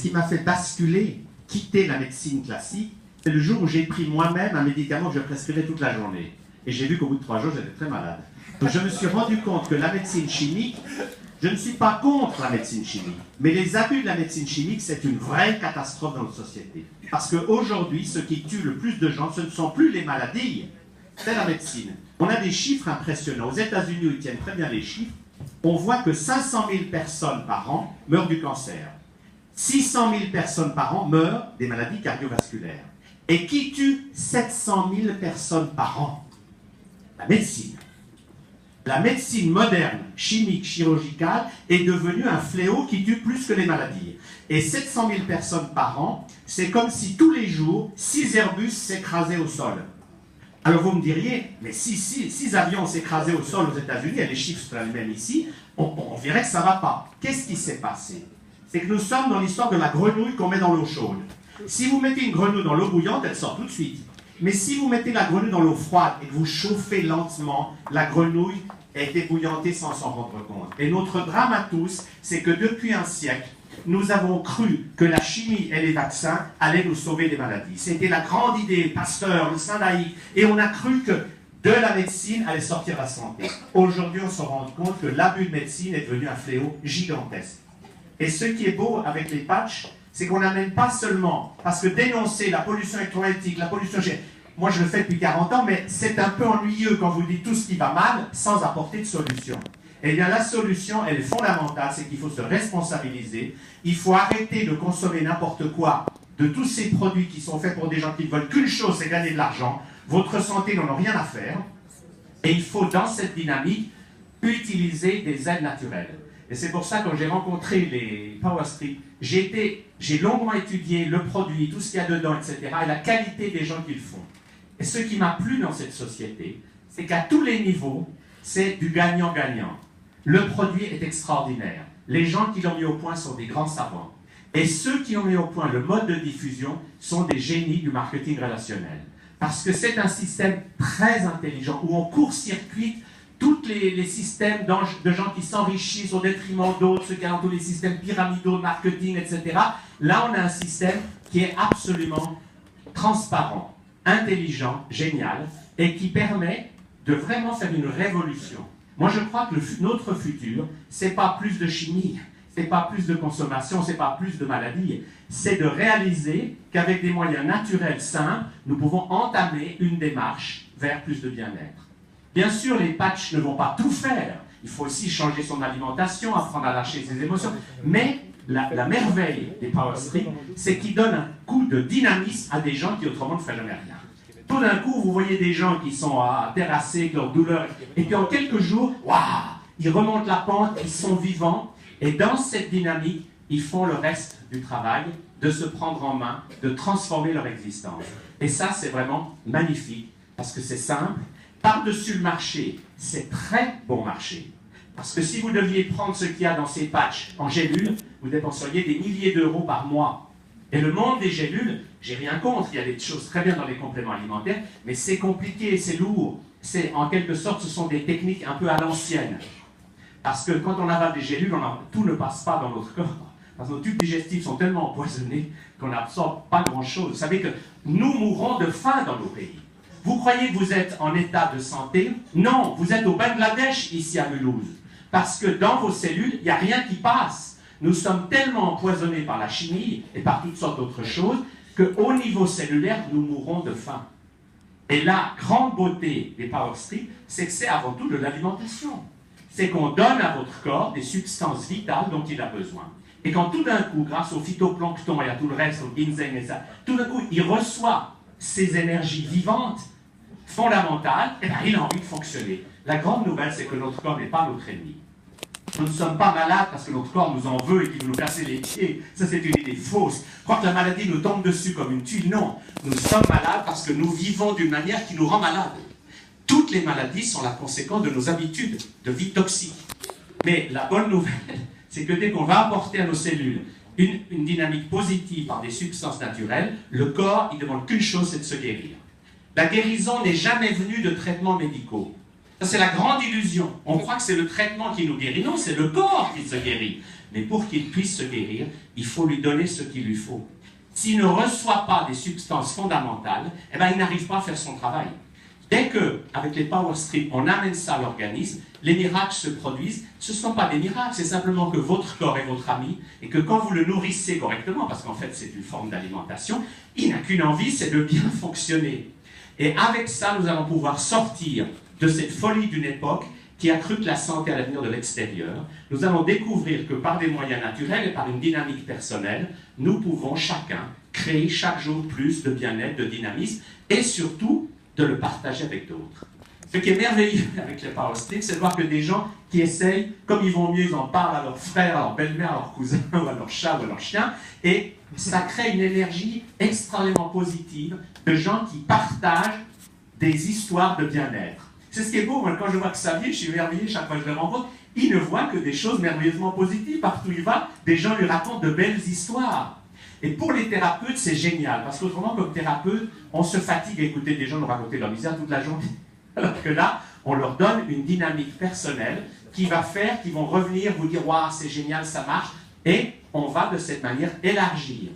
Ce qui m'a fait basculer, quitter la médecine classique, c'est le jour où j'ai pris moi-même un médicament que je prescrivais toute la journée. Et j'ai vu qu'au bout de 3 jours, j'étais très malade. Donc je me suis rendu compte que la médecine chimique, je ne suis pas contre la médecine chimique, mais les abus de la médecine chimique, c'est une vraie catastrophe dans notre société. Parce qu'aujourd'hui, ce qui tue le plus de gens, ce ne sont plus les maladies, c'est la médecine. On a des chiffres impressionnants. Aux États-Unis, où ils tiennent très bien les chiffres, on voit que 500 000 personnes par an meurent du cancer. 600 000 personnes par an meurent des maladies cardiovasculaires. Et qui tue 700 000 personnes par an? La médecine. La médecine moderne, chimique, chirurgicale, est devenue un fléau qui tue plus que les maladies. Et 700 000 personnes par an, c'est comme si tous les jours, 6 Airbus s'écrasaient au sol. Alors vous me diriez, mais si 6 avions s'écrasaient au sol aux États-Unis, et les chiffres seraient les mêmes ici, on verrait que ça ne va pas. Qu'est-ce qui s'est passé? C'est que nous sommes dans l'histoire de la grenouille qu'on met dans l'eau chaude. Si vous mettez une grenouille dans l'eau bouillante, elle sort tout de suite. Mais si vous mettez la grenouille dans l'eau froide et que vous chauffez lentement, la grenouille est ébouillantée sans s'en rendre compte. Et notre drame à tous, c'est que depuis un siècle, nous avons cru que la chimie et les vaccins allaient nous sauver des maladies. C'était la grande idée, Pasteur, le Saint laïc, et on a cru que de la médecine allait sortir la santé. Aujourd'hui, on se rend compte que l'abus de médecine est devenu un fléau gigantesque. Et ce qui est beau avec les patchs, c'est qu'on n'amène pas seulement, parce que dénoncer la pollution électromagnétique, la pollution... Moi, je le fais depuis 40 ans, mais c'est un peu ennuyeux quand vous dites tout ce qui va mal sans apporter de solution. Eh bien, la solution, elle est fondamentale, c'est qu'il faut se responsabiliser. Il faut arrêter de consommer n'importe quoi de tous ces produits qui sont faits pour des gens qui ne veulent qu'une chose, c'est gagner de l'argent. Votre santé n'en a rien à faire. Et il faut, dans cette dynamique, utiliser des aides naturelles. Et c'est pour ça que quand j'ai rencontré les Power Strip, j'ai longuement étudié le produit, tout ce qu'il y a dedans, etc., et la qualité des gens qui le font. Et ce qui m'a plu dans cette société, c'est qu'à tous les niveaux, c'est du gagnant-gagnant. Le produit est extraordinaire. Les gens qui l'ont mis au point sont des grands savants. Et ceux qui ont mis au point le mode de diffusion sont des génies du marketing relationnel. Parce que c'est un système très intelligent où on court-circuite tous les systèmes de gens qui s'enrichissent au détriment d'autres, ceux qui ont tous les systèmes pyramidaux de marketing, etc. Là, on a un système qui est absolument transparent, intelligent, génial, et qui permet de vraiment faire une révolution. Moi, je crois que notre futur, c'est pas plus de chimie, c'est pas plus de consommation, c'est pas plus de maladies, c'est de réaliser qu'avec des moyens naturels simples, nous pouvons entamer une démarche vers plus de bien-être. Bien sûr, les patchs ne vont pas tout faire. Il faut aussi changer son alimentation, apprendre à lâcher ses émotions. Mais la merveille des Power Strip, c'est qu'ils donnent un coup de dynamisme à des gens qui autrement ne feraient jamais rien. Tout d'un coup, vous voyez des gens qui sont terrassés avec leur douleur, et puis en quelques jours, waouh, ils remontent la pente, ils sont vivants, et dans cette dynamique, ils font le reste du travail, de se prendre en main, de transformer leur existence. Et ça, c'est vraiment magnifique, parce que c'est simple. Par-dessus le marché, c'est très bon marché. Parce que si vous deviez prendre ce qu'il y a dans ces patchs en gélules, vous dépenseriez des milliers d'euros par mois. Et le monde des gélules, j'ai rien contre, il y a des choses très bien dans les compléments alimentaires, mais c'est compliqué, c'est lourd. En quelque sorte, ce sont des techniques un peu à l'ancienne. Parce que quand on avale des gélules, tout ne passe pas dans notre corps. Parce que nos tubes digestifs sont tellement empoisonnés qu'on n'absorbe pas grand-chose. Vous savez que nous mourrons de faim dans nos pays. Vous croyez que vous êtes en état de santé? Non, vous êtes au Bangladesh, ici à Mulhouse. Parce que dans vos cellules, il n'y a rien qui passe. Nous sommes tellement empoisonnés par la chimie et par toutes sortes d'autres choses qu'au niveau cellulaire, nous mourrons de faim. Et la grande beauté des Power Strip, c'est que c'est avant tout de l'alimentation. C'est qu'on donne à votre corps des substances vitales dont il a besoin. Et quand tout d'un coup, grâce au phytoplancton et à tout le reste, au ginseng et ça, tout d'un coup, il reçoit ces énergies vivantes, fondamentales, et bien il a envie de fonctionner. La grande nouvelle, c'est que notre corps n'est pas notre ennemi. Nous ne sommes pas malades parce que notre corps nous en veut et qu'il veut nous casser les pieds. Ça, c'est une idée fausse. Croire que la maladie nous tombe dessus comme une tuile, non. Nous sommes malades parce que nous vivons d'une manière qui nous rend malades. Toutes les maladies sont la conséquence de nos habitudes de vie toxique. Mais la bonne nouvelle, c'est que dès qu'on va apporter à nos cellules une dynamique positive par des substances naturelles, le corps, il ne demande qu'une chose, c'est de se guérir. La guérison n'est jamais venue de traitements médicaux. Ça, c'est la grande illusion. On croit que c'est le traitement qui nous guérit. Non, c'est le corps qui se guérit. Mais pour qu'il puisse se guérir, il faut lui donner ce qu'il lui faut. S'il ne reçoit pas des substances fondamentales, eh ben, il n'arrive pas à faire son travail. Dès qu'avec les power strips, on amène ça à l'organisme, les miracles se produisent. Ce ne sont pas des miracles, c'est simplement que votre corps est votre ami et que quand vous le nourrissez correctement, parce qu'en fait c'est une forme d'alimentation, il n'a qu'une envie, c'est de bien fonctionner. Et avec ça, nous allons pouvoir sortir de cette folie d'une époque qui a cru que la santé allait venir de l'extérieur. Nous allons découvrir que par des moyens naturels et par une dynamique personnelle, nous pouvons chacun créer chaque jour plus de bien-être, de dynamisme et surtout de le partager avec d'autres. Ce qui est merveilleux avec les power strips, c'est de voir que des gens qui essayent, comme ils vont mieux, ils en parlent à leurs frères, à leur belle-mère, à leurs cousins, ou à leur chat, ou à leur chien, et ça crée une énergie extrêmement positive de gens qui partagent des histoires de bien-être. C'est ce qui est beau, moi, quand je vois que Xavier, je suis émerveillé chaque fois que je le rencontre, il ne voit que des choses merveilleusement positives. Partout où il va, des gens lui racontent de belles histoires. Et pour les thérapeutes, c'est génial, parce qu'autrement, comme thérapeute, on se fatigue à écouter des gens nous raconter leur misère toute la journée. Alors que là, on leur donne une dynamique personnelle qui va faire, qu'ils vont revenir vous dire « Waouh, c'est génial, ça marche », et on va de cette manière élargir.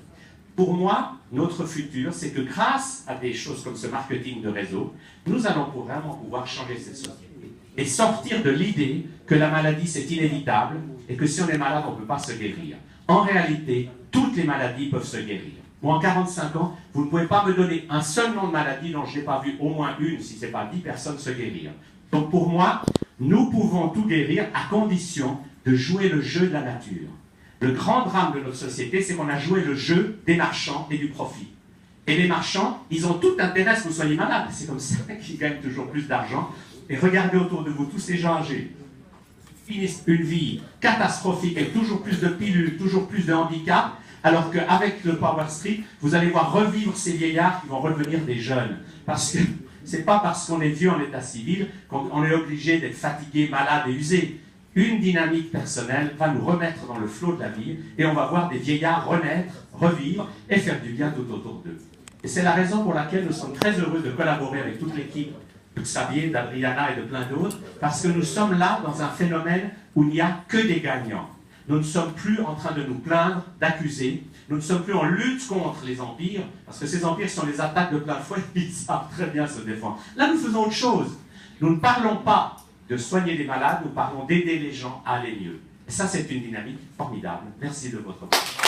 Pour moi, notre futur, c'est que grâce à des choses comme ce marketing de réseau, nous allons vraiment pouvoir changer cette société et sortir de l'idée que la maladie, c'est inévitable et que si on est malade, on ne peut pas se guérir. En réalité, toutes les maladies peuvent se guérir. Moi, en 45 ans, vous ne pouvez pas me donner un seul nom de maladie dont je n'ai pas vu au moins une, si ce n'est pas 10 personnes, se guérir. Donc pour moi, nous pouvons tout guérir à condition de jouer le jeu de la nature. Le grand drame de notre société, c'est qu'on a joué le jeu des marchands et du profit. Et les marchands, ils ont tout intérêt à ce que vous soyez malade. C'est comme ça qu'ils gagnent toujours plus d'argent. Et regardez autour de vous, tous ces gens âgés finissent une vie catastrophique avec toujours plus de pilules, toujours plus de handicap, alors qu'avec le Power Strip, vous allez voir revivre ces vieillards qui vont redevenir des jeunes. Parce que c'est pas parce qu'on est vieux en état civil qu'on est obligé d'être fatigué, malade et usé. Une dynamique personnelle va nous remettre dans le flot de la vie et on va voir des vieillards renaître, revivre et faire du bien tout autour d'eux. Et c'est la raison pour laquelle nous sommes très heureux de collaborer avec toute l'équipe de Xavier, d'Adriana et de plein d'autres, parce que nous sommes là dans un phénomène où il n'y a que des gagnants. Nous ne sommes plus en train de nous plaindre, d'accuser. Nous ne sommes plus en lutte contre les empires, parce que ces empires sont les attaques de plein fouet, ils savent très bien se défendre. Là, nous faisons autre chose. Nous ne parlons pas de soigner les malades, nous parlons d'aider les gens à aller mieux. Et ça, c'est une dynamique formidable. Merci de votre attention.